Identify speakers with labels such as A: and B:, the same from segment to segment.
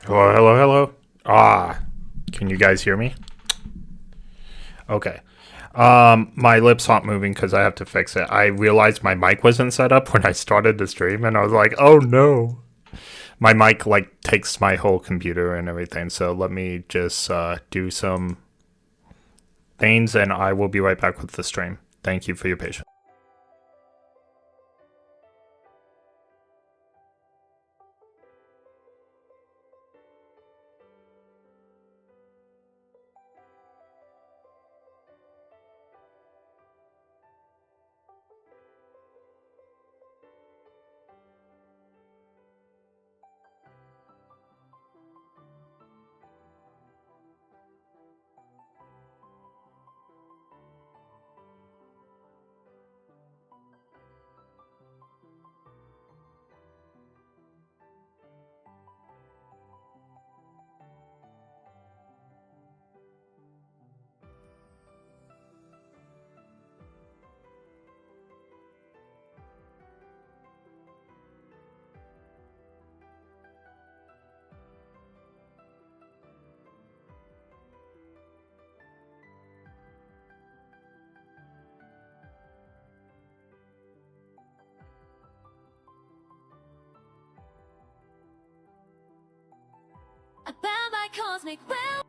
A: Hello, hello, hello. Can you guys hear me? Okay. My lips aren't moving because I have to fix it. I realized my mic wasn't set up when I started the stream, and I was like, "Oh no!" My mic like takes my whole computer and everything. So let me just do some things, and I will be right back with the stream. Thank you for your patience.
B: About my cosmic realm.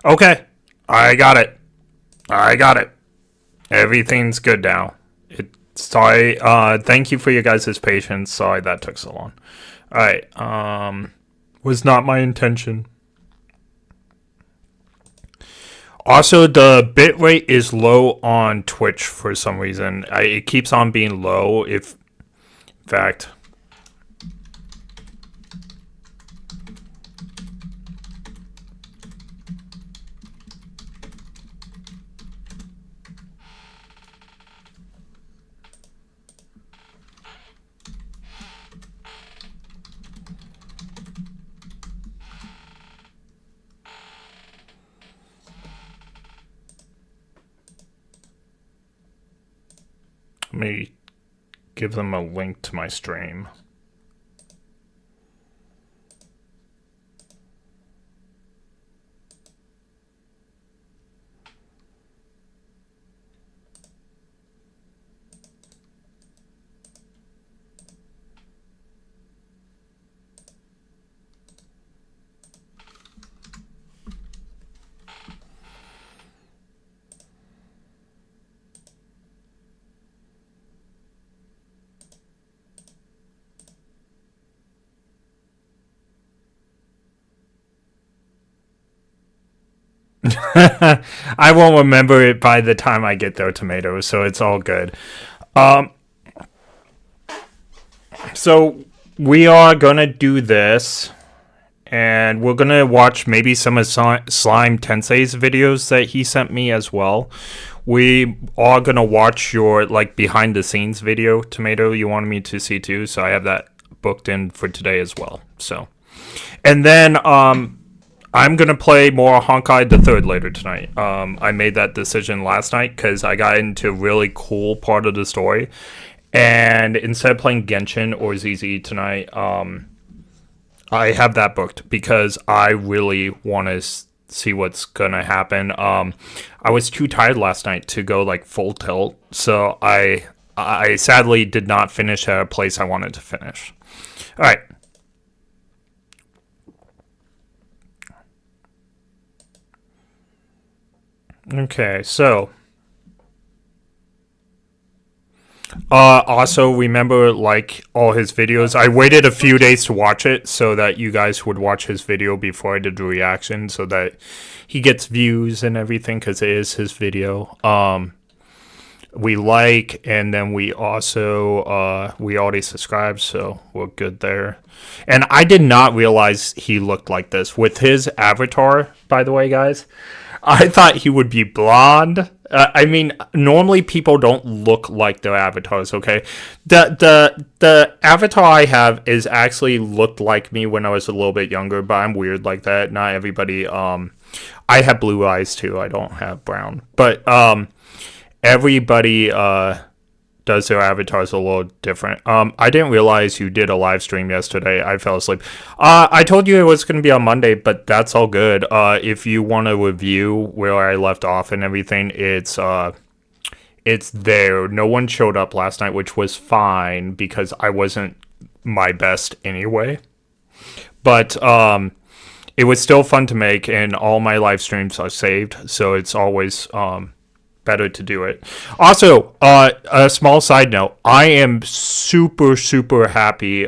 A: Okay, I got it. I got it. Everything's good now. Sorry. Thank you for your guys' patience. Sorry that took so long. All right. Was not my intention. Also, the bitrate is low on Twitch for some reason. It keeps on being low. In fact, let me give them a link to my stream. I won't remember it by the time I get their tomatoes, so it's all good. Um, So we are gonna do this, and we're gonna watch maybe some of Slime Tensei's videos that he sent me as well. We are gonna watch your like behind the scenes video, Tomato, you wanted me to see too, so I have that booked in for today as well. So, and then I'm gonna play more Honkai the Third later tonight. I made that decision last night because I got into a really cool part of the story, and instead of playing Genshin or ZZ tonight, I have that booked because I really want to see what's gonna happen. I was too tired last night to go like full tilt, so I sadly did not finish at a place I wanted to finish. All right. Okay, so also remember, like, all his videos. I waited a few days to watch it so that you guys would watch his video before I did the reaction, so that he gets views and everything, because it is his video. We like, and then we also we already subscribed, so we're good there. And I did not realize he looked like this with his avatar, by the way, guys. I thought he would be blonde. I mean, normally people don't look like their avatars, okay? The avatar I have is actually looked like me when I was a little bit younger, but I'm weird like that. Not everybody, I have blue eyes too. I don't have brown. But everybody does their avatars a little different. I didn't realize you did a live stream yesterday. I fell asleep. I told you it was going to be on Monday, but that's all good. If you want to review where I left off and everything, it's there. No one showed up last night, which was fine because I wasn't my best anyway. But it was still fun to make, and all my live streams are saved, so it's always better to do it. Also, a small side note, I am super happy.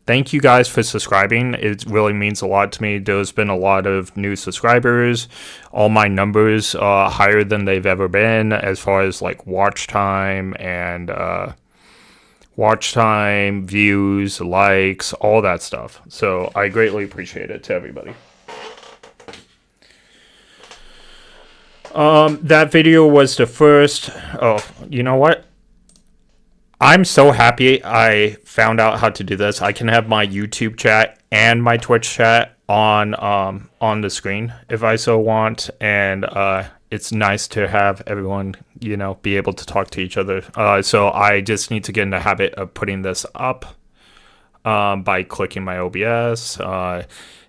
A: Thank you guys for subscribing. It really means a lot to me. There's been a lot of new subscribers. All my numbers are higher than they've ever been as far as like watch time and views, likes, all that stuff. So I greatly appreciate it to everybody. That video was the first. Oh, you know what? I'm so happy I found out how to do this. I can have my YouTube chat and my Twitch chat on the screen if I so want, and it's nice to have everyone, be able to talk to each other. So I just need to get in the habit of putting this up by clicking my OBS.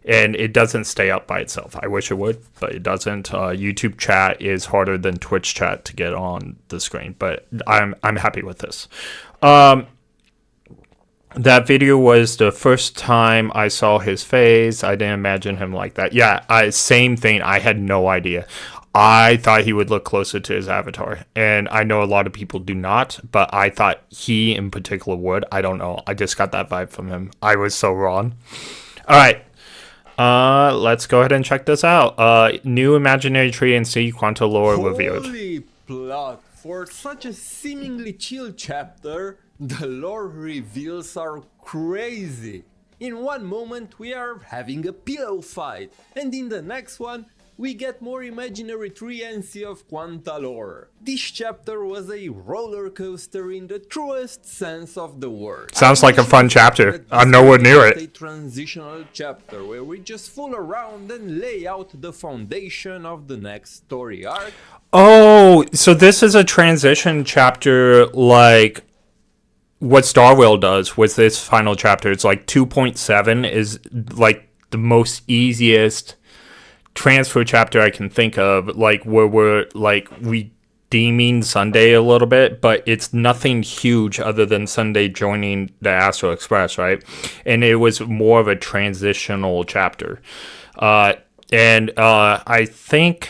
A: And it doesn't stay up by itself. I wish it would, but it doesn't. YouTube chat is harder than Twitch chat to get on the screen, but I'm happy with this. That video was the first time I saw his face. I didn't imagine him like that. Yeah, same thing. I had no idea. I thought he would look closer to his avatar, and I know a lot of people do not, but I thought he in particular would. I don't know. I just got that vibe from him. I was so wrong. All right. Let's go ahead and check this out. New imaginary tree and sea quanta lore revealed.
B: Holy plot! For such a seemingly chill chapter, the lore reveals are crazy. In one moment we are having a pillow fight, and in the next one we get more imaginary tree and sea of quanta lore. This chapter was a roller coaster in the truest sense of the word.
A: Sounds like a fun chapter. I'm nowhere near it.
B: A transitional chapter where we just fool around and lay out the foundation of the next story arc.
A: Oh, so this is a transition chapter like what Star Rail does with this final chapter. It's like 2.7 is like the most easiest transfer chapter I can think of, like where we're like redeeming Sunday a little bit, but it's nothing huge other than Sunday joining the Astral Express, right? And it was more of a transitional chapter. And I think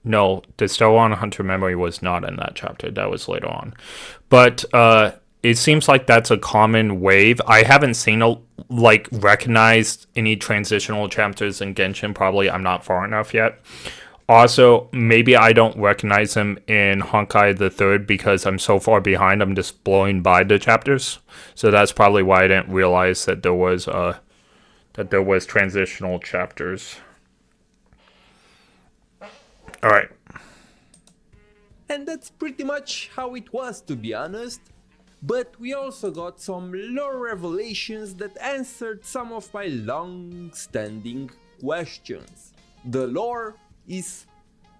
A: no, the Stellar Hunter memory was not in that chapter. That was later on. But it seems like that's a common wave. I haven't seen recognized any transitional chapters in Genshin. Probably I'm not far enough yet. Also, maybe I don't recognize him in Honkai the Third because I'm so far behind. I'm just blowing by the chapters, so that's probably why I didn't realize that there was transitional chapters. All right.
B: And that's pretty much how it was, to be honest. But we also got some lore revelations that answered some of my long-standing questions. The lore is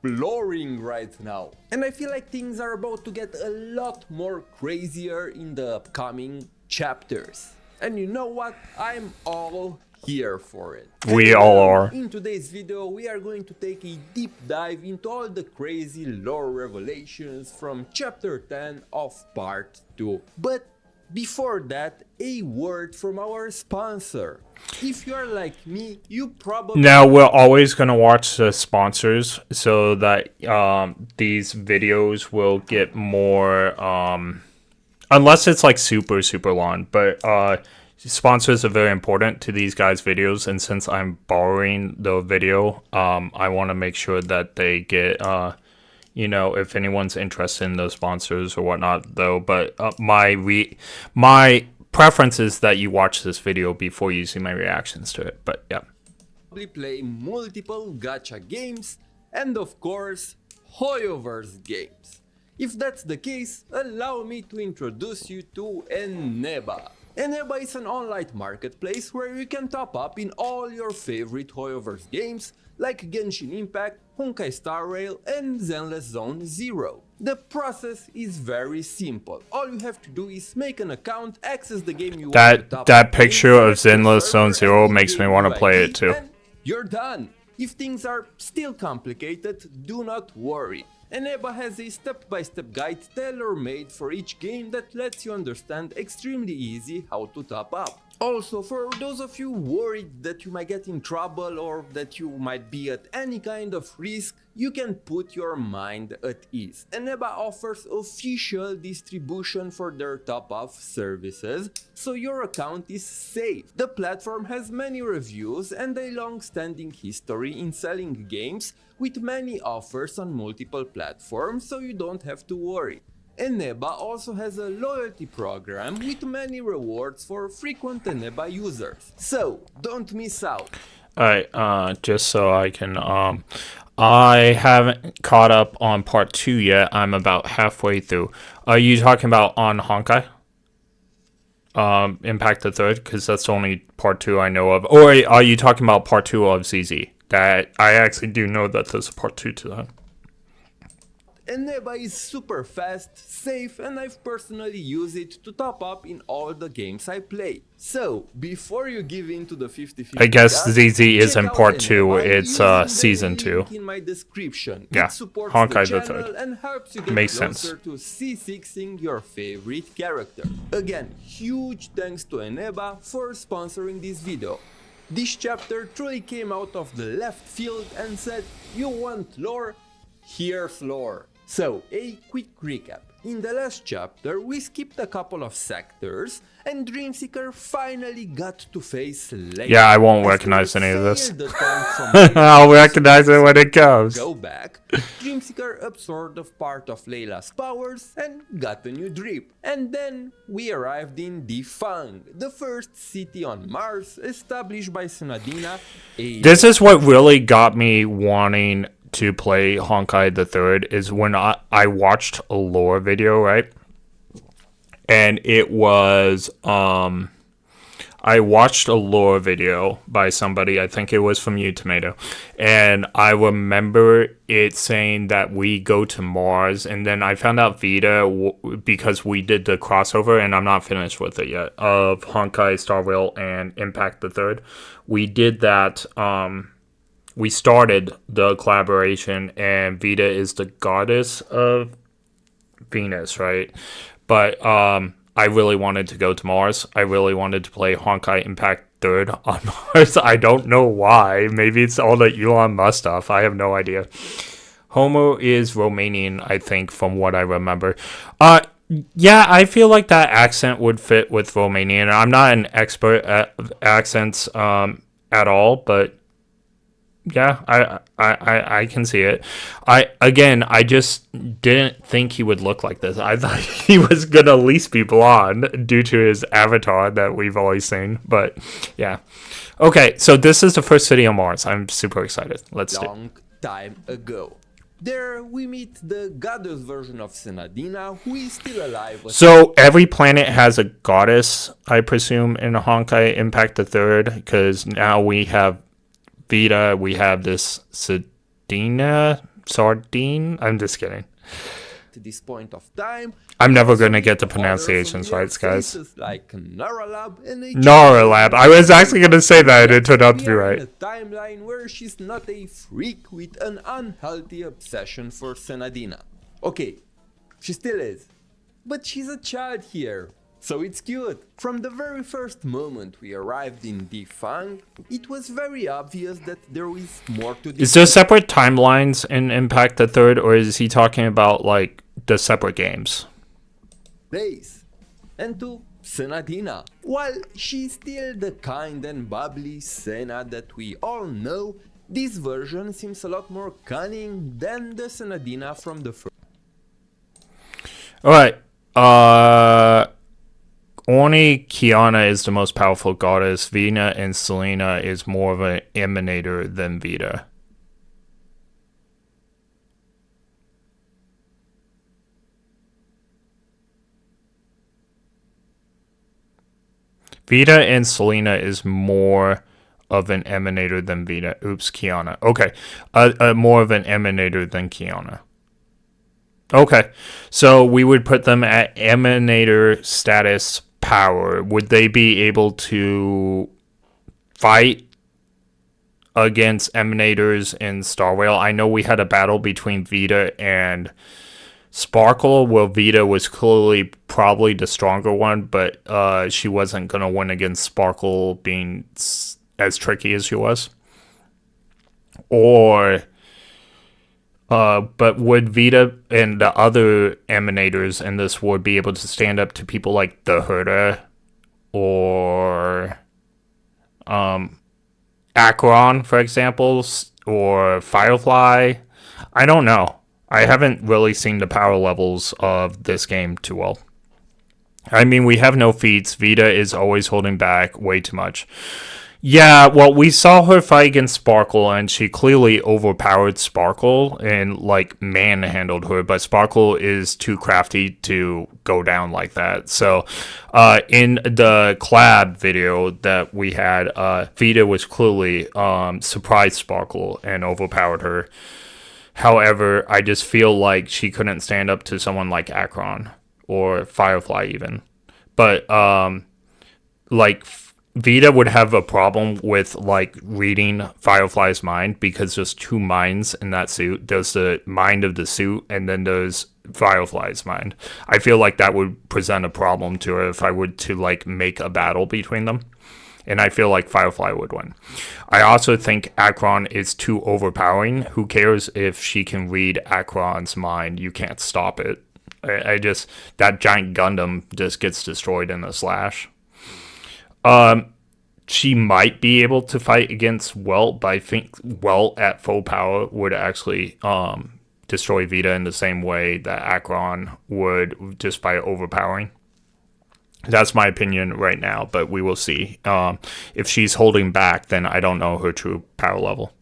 B: exploring right now, and I feel like things are about to get a lot more crazier in the upcoming chapters. And you know what? I'm all here for it.
A: We all are.
B: In today's video, we are going to take a deep dive into all the crazy lore revelations from chapter 10 of part 2. But before that, a word from our sponsor. If you are like me, you probably...
A: Now, we're always going to watch the sponsors so that these videos will get more... unless it's like super, super long. But sponsors are very important to these guys' videos. And since I'm borrowing the video, I want to make sure that they get... if anyone's interested in those sponsors or whatnot, though. But my preference is that you watch this video before you see my reactions to it. But yeah.
B: Play multiple gacha games and of course Hoyoverse games. If that's the case, allow me to introduce you to Eneba. Eneba is an online marketplace where you can top up in all your favorite Hoyoverse games like Genshin Impact, Honkai Star Rail and Zenless Zone Zero. The process is very simple. All you have to do is make an account, access the game you want to top up.
A: That picture of Zenless Zone Zero makes me want to play it too.
B: You're done. If things are still complicated, do not worry. Eneba has a step-by-step guide tailor-made for each game that lets you understand extremely easy how to top up. Also, for those of you worried that you might get in trouble or that you might be at any kind of risk, you can put your mind at ease. Eneba offers official distribution for their top-up services, so your account is safe. The platform has many reviews and a long-standing history in selling games with many offers on multiple platforms, so you don't have to worry. Eneba also has a loyalty program with many rewards for frequent Eneba users. So, don't miss out.
A: Alright, just so I can, I haven't caught up on part 2 yet. I'm about halfway through. Are you talking about on Honkai? Impact the Third? Because that's the only part 2 I know of. Or are you talking about part 2 of ZZ? That I actually do know that there's a part 2 to that.
B: Eneba is super fast, safe, and I've personally used it to top up in all the games I play. So, before you give in to the 50-50
A: I guess
B: gas,
A: ZZ isn't part 2,
B: Eneba
A: it's season 2.
B: In my description.
A: Yeah,
B: It supports
A: Honkai
B: the
A: the
B: channel
A: Third.
B: and helps you get
A: Makes
B: closer
A: sense.
B: to C6ing your favorite character. Again, huge thanks to Eneba for sponsoring this video. This chapter truly came out of the left field and said, you want lore? Here's lore. So, a quick recap. In the last chapter, we skipped a couple of sectors, and Dreamseeker finally got to face Layla.
A: Yeah, I won't recognize any of this.
B: I'll
A: I'll recognize it when it comes.
B: Go back. Dreamseeker absorbed a part of Layla's powers and got a new drip. And then we arrived in Defang, the first city on Mars established by Sunadina.
A: This is what really got me wanting to play Honkai the Third is when I watched a lore video, right? And it was I watched a lore video by somebody, I think it was from You Tomato, and I remember it saying that we go to Mars, and then I found out Vita because we did the crossover, and I'm not finished with it yet, of Honkai Star Rail and Impact the Third. We did that. We started the collaboration, and Vita is the goddess of Venus, right? But I really wanted to go to Mars. I really wanted to play Honkai Impact Third on Mars. I don't know why. Maybe it's all the Elon Musk stuff. I have no idea. Homo is Romanian, I think, from what I remember. Yeah, I feel like that accent would fit with Romanian. I'm not an expert at accents at all, but Yeah, I can see it. I just didn't think he would look like this. I thought he was gonna at least be blonde due to his avatar that we've always seen. But yeah, okay. So this is the first city on Mars. I'm super excited. Let's do.
B: Long time ago. There we meet the goddess version of Senadina, who is still alive.
A: So every planet has a goddess, I presume, in Honkai Impact the Third, because now we have Vita, we have this Sardine. I'm just kidding.
B: To this point of time,
A: I'm never gonna get the pronunciations right, guys.
B: Like Naralab and
A: Noralab. I was actually gonna say that, and it turned out to be right.
B: A timeline where she's not a freak with an unhealthy obsession for Senadina. Okay, she still is, but she's a child here, so it's cute. From the very first moment we arrived in Defang, it was very obvious that there is more to this.
A: Is there separate timelines in Impact the Third, or is he talking about like the separate games?
B: Place and to Senadina. While she's still the kind and bubbly Sena that we all know, this version seems a lot more cunning than the Senadina from the first.
A: Alright. Only Kiana is the most powerful goddess. Vina and Selena is more of an emanator than Vita. Vita and Selena is more of an emanator than Vita. Oops, Kiana. Okay. More of an emanator than Kiana. Okay. So we would put them at emanator status power. Would they be able to fight against emanators in Star Rail? I know we had a battle between Vita and Sparkle, well, Vita was clearly probably the stronger one, but she wasn't going to win against Sparkle being as tricky as she was. Or, but would Vita and the other emanators in this war be able to stand up to people like the Herder or Acheron, for example, or Firefly? I don't know. I haven't really seen the power levels of this game too well. I mean, we have no feats. Vita is always holding back way too much. Yeah, well, we saw her fight against Sparkle, and she clearly overpowered Sparkle and, like, manhandled her, but Sparkle is too crafty to go down like that. So, in the collab video that we had, Vita was clearly surprised Sparkle and overpowered her. However, I just feel like she couldn't stand up to someone like Acheron or Firefly even. But, like, Vita would have a problem with, like, reading Firefly's mind because there's two minds in that suit. There's the mind of the suit, and then there's Firefly's mind. I feel like that would present a problem to her if I were to, like, make a battle between them. And I feel like Firefly would win. I also think Acheron is too overpowering. Who cares if she can read Acheron's mind? You can't stop it. I just, that giant Gundam just gets destroyed in a slash. She might be able to fight against Welt, but I think Welt at full power would actually destroy Vita in the same way that Acheron would just by overpowering. That's my opinion right now, but we will see. If she's holding back, then I don't know her true power level.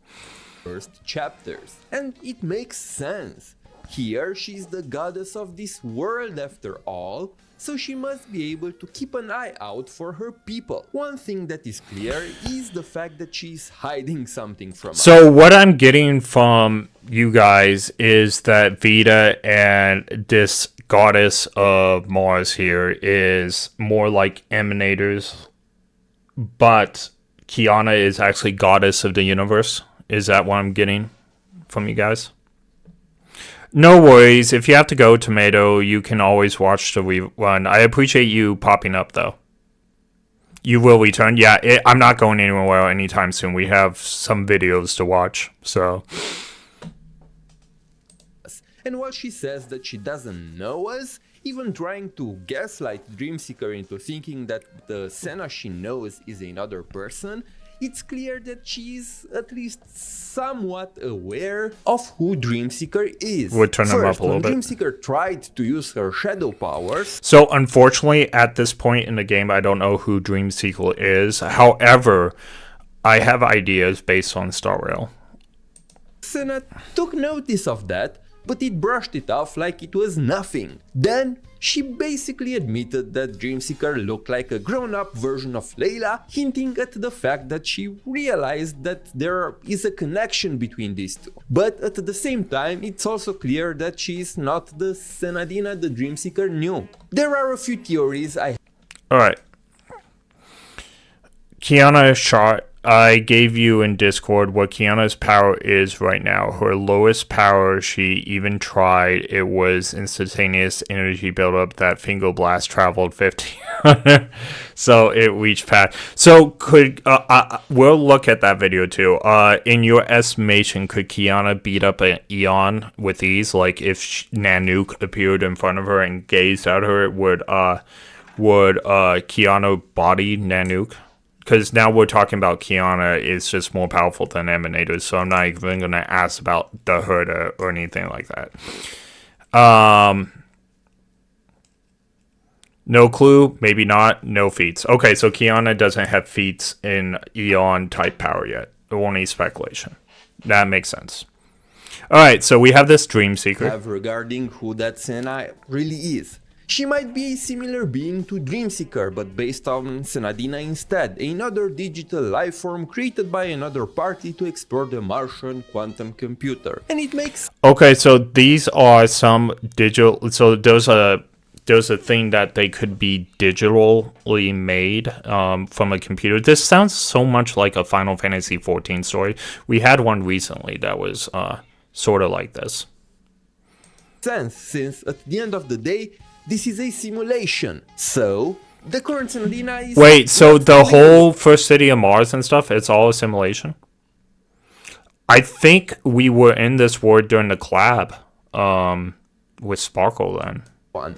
B: First chapters, and it makes sense. Here, she's the goddess of this world after all, so she must be able to keep an eye out for her people. One thing that is clear is the fact that she's hiding something from us.
A: So what I'm getting from you guys is that Vita and this goddess of Mars here is more like emanators, but Kiana is actually goddess of the universe. Is that what I'm getting from you guys? No worries. If you have to go, Tomato, you can always watch the rerun. I appreciate you popping up, though. You will return? Yeah, I'm not going anywhere anytime soon. We have some videos to watch, so...
B: And while she says that she doesn't know us, even trying to gaslight Dreamseeker into thinking that the Senna she knows is another person, it's clear that she is at least somewhat aware of who Dreamseeker is.
A: We'll turn them up a little
B: when
A: bit.
B: Dreamseeker tried to use her shadow powers.
A: So unfortunately, at this point in the game, I don't know who Dreamseeker is. However, I have ideas based on Star Rail.
B: Senna took notice of that, but it brushed it off like it was nothing. Then she basically admitted that Dreamseeker looked like a grown-up version of Layla, hinting at the fact that she realized that there is a connection between these two. But at the same time, it's also clear that she is not the Senadina the Dreamseeker knew. There are a few theories I
A: Alright. Kiana shot. I gave you in Discord what Kiana's power is right now. Her lowest power, she even tried, it was instantaneous energy buildup that Finger Blast traveled 1500. So it reached past. So could, we'll look at that video too. In your estimation, could Kiana beat up an Eon with ease? Like if Nanook appeared in front of her and gazed at her, would Kiana body Nanook? Because now we're talking about Kiana is just more powerful than Emanator, so I'm not even going to ask about the Herda or anything like that. No clue, maybe not, no feats. Okay, so Kiana doesn't have feats in Eon type power yet. Only speculation. That makes sense. Alright, so we have this Dreamseeker.
B: have regarding who that Senna really is. She might be a similar being to Dreamseeker, but based on Senadina instead, another digital life form created by another party to explore the Martian quantum computer. And it makes
A: Okay, so these are some digital. So there's a thing that they could be digitally made from a computer. This sounds so much like a Final Fantasy XIV story. We had one recently that was sort of like this.
B: sense, since at the end of the day, this is a simulation. So, the current Senadina is...
A: Wait, so the whole first city of Mars and stuff, it's all a simulation? I think we were in this world during the collab with Sparkle then.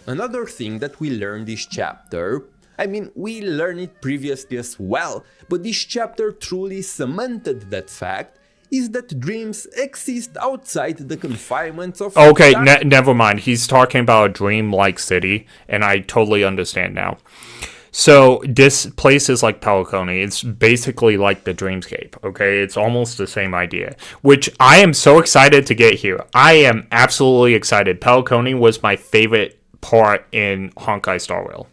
B: Another thing that we learned this chapter, I mean, we learned it previously as well, but this chapter truly cemented that fact, is that dreams exist outside the confinements of...
A: Okay, never mind. He's talking about a dream-like city, and I totally understand now. So this place is like Peliconi. It's basically like the Dreamscape, okay? It's almost the same idea, which I am so excited to get here. I am absolutely excited. Peliconi was my favorite part in Honkai Star Rail.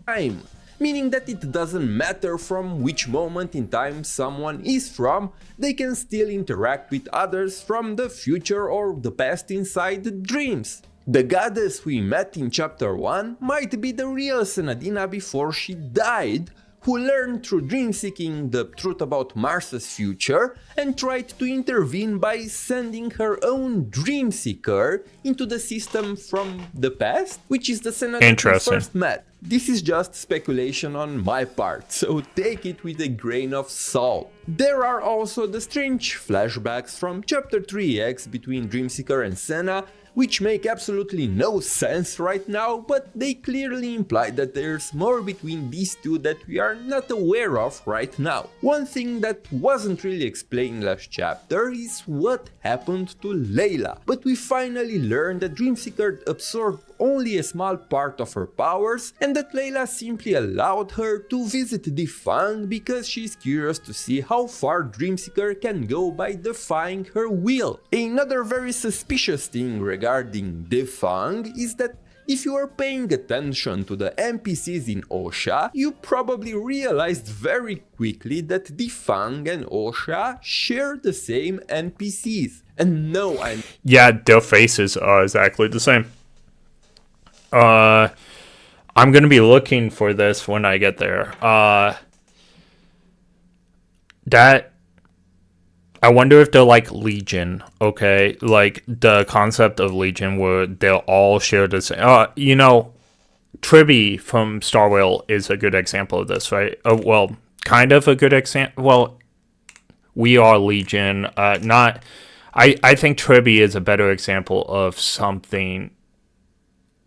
B: Time, meaning that it doesn't matter from which moment in time someone is from, they can still interact with others from the future or the past inside the dreams. The goddess we met in chapter 1 might be the real Senadina before she died, who learned through dream seeking the truth about Mars's future and tried to intervene by sending her own dream seeker into the system from the past, which is the Senadina we first met. This is just speculation on my part, so take it with a grain of salt. There are also the strange flashbacks from chapter 3X between Dreamseeker and Senna, which make absolutely no sense right now, but they clearly imply that there's more between these two that we are not aware of right now. One thing that wasn't really explained last chapter is what happened to Layla, but we finally learned that Dreamseeker absorbed only a small part of her powers, and that Layla simply allowed her to visit Defang because she's curious to see how far Dreamseeker can go by defying her will. Another very suspicious thing regarding Defang is that if you are paying attention to the NPCs in Osha, you probably realized very quickly that Defang and Osha share the same NPCs. And no,
A: Yeah, their faces are exactly the same. I'm gonna be looking for this when I get there. That I wonder if they're like Legion, okay? Like the concept of Legion where they'll all share the same. You know, Tribby from Star Rail is a good example of this, right? Well, kind of a good example. Well, we are Legion. I think Tribby is a better example of something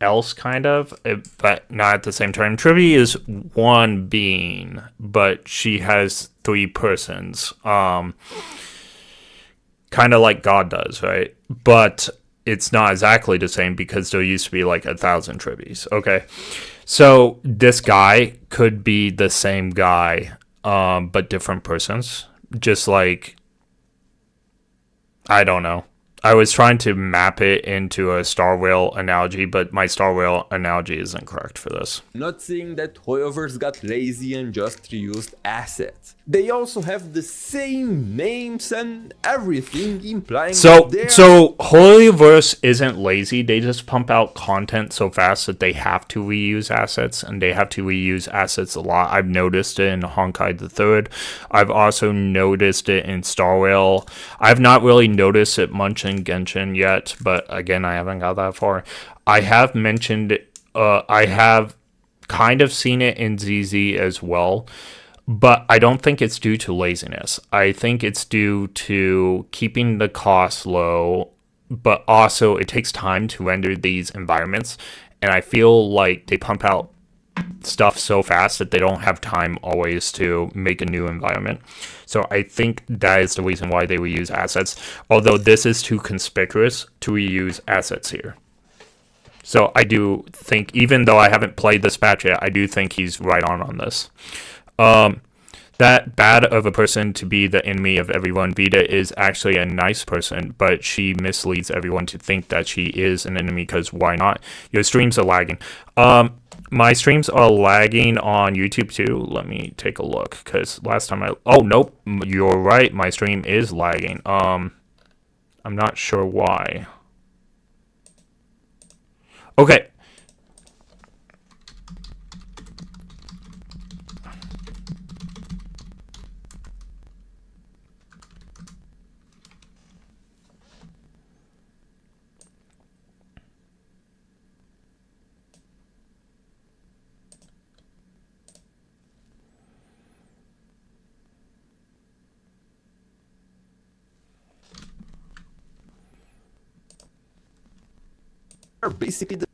A: else, kind of, but not at the same time. Trivia is one being, but she has three persons, kind of like God does, right? But it's not exactly the same because there used to be like 1,000 Trivies. Okay, so this guy could be the same guy, but different persons. Just like, I don't know. I was trying to map it into a Star Whale analogy, but my Star Whale analogy isn't correct for this.
B: Not saying that holdovers got lazy and just reused assets. They also have the same names and everything, implying
A: So
B: that they're...
A: Holyverse isn't lazy. They just pump out content so fast that they have to reuse assets, and they have to reuse assets a lot. I've noticed it in Honkai the Third. I've also noticed it in Star Whale. I've not really noticed it much in Genshin yet, but again, I haven't got that far. I have mentioned, I have kind of seen it in ZZ as well. But I don't think it's due to laziness. I think it's due to keeping the cost low, but also it takes time to render these environments. And I feel like they pump out stuff so fast that they don't have time always to make a new environment. So I think that is the reason why they reuse assets. Although this is too conspicuous to reuse assets here. So I do think, even though I haven't played this patch yet, I do think he's right on this. That bad of a person to be the enemy of everyone. Vita is actually a nice person, but she misleads everyone to think that she is an enemy, because why not? Your streams are lagging. My streams are lagging on YouTube too. Let me take a look, because last time oh, nope, you're right. My stream is lagging. I'm not sure why. Okay.
B: basically the